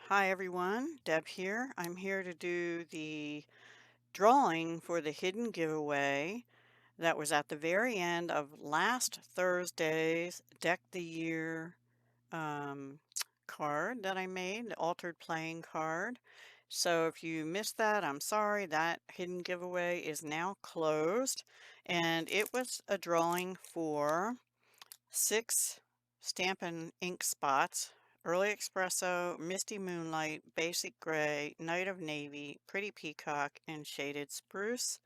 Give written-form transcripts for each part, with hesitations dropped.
Hi everyone, Deb here. I'm here to do the drawing for the hidden giveaway that was at the very end of last Thursday's Deck the Year um, card that I made, the altered playing card. So if you missed that, I'm sorry. That hidden giveaway is now closed. And it was a drawing for 6 Stampin' Ink spots: Early Espresso, Misty Moonlight, Basic Gray, Night of Navy, Pretty Peacock, and Shaded Spruce.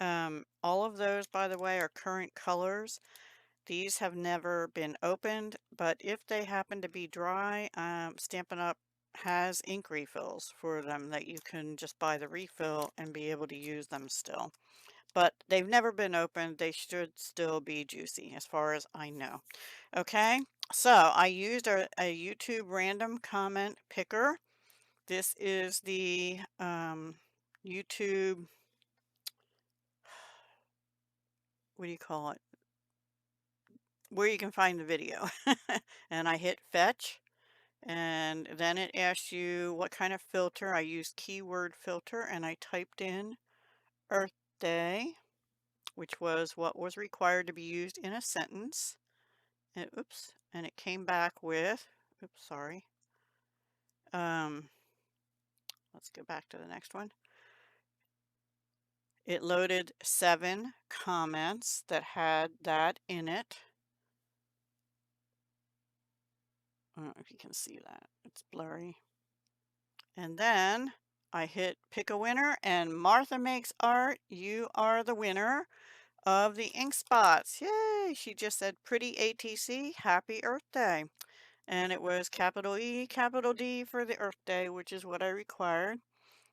All of those, by the way, are current colors. These have never been opened, but if they happen to be dry, Stampin' Up! Has ink refills for them that you can just buy the refill and be able to use them still. But they've never been opened. They should still be juicy as far as I know. Okay, so I used a YouTube random comment picker. This is the YouTube, what do you call it? Where you can find the video. And I hit fetch, and then it asks you what kind of filter. I used keyword filter, and I typed in Earth Day, which was what was required to be used in a sentence. And, oops, and it came back with, oops, sorry. Let's go back to the next one. It loaded 7 comments that had that in it. I don't know if you can see that. It's blurry. And then I hit pick a winner, and Martha Makes Art, you are the winner of the ink spots. Yay! She just said pretty ATC, happy Earth Day. And it was capital E, capital D for the Earth Day, which is what I required.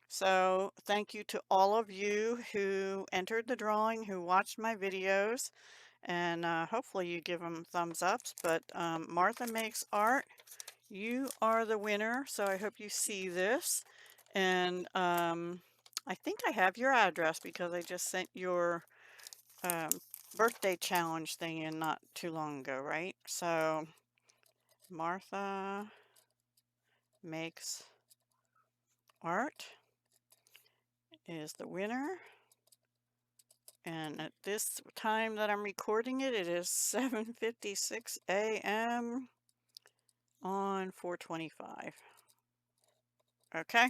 So thank you to all of you who entered the drawing, who watched my videos, and hopefully you give them thumbs ups. But Martha Makes Art, you are the winner, so I hope you see this. And I think I have your address because I just sent your um, birthday challenge thing in not too long ago, right? So Martha Makes Art is the winner. And at this time that I'm recording it, it is 7:56 a.m. on 4/25. Okay,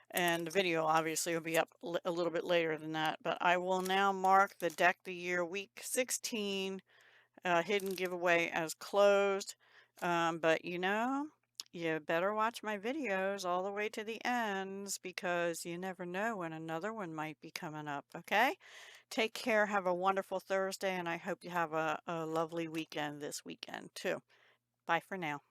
and the video obviously will be up a little bit later than that, but I will now mark the Deck the Year Week 16 hidden giveaway as closed. But you better watch my videos all the way to the ends because you never know when another one might be coming up, okay? Take care, have a wonderful Thursday, and I hope you have a lovely weekend this weekend too. Bye for now.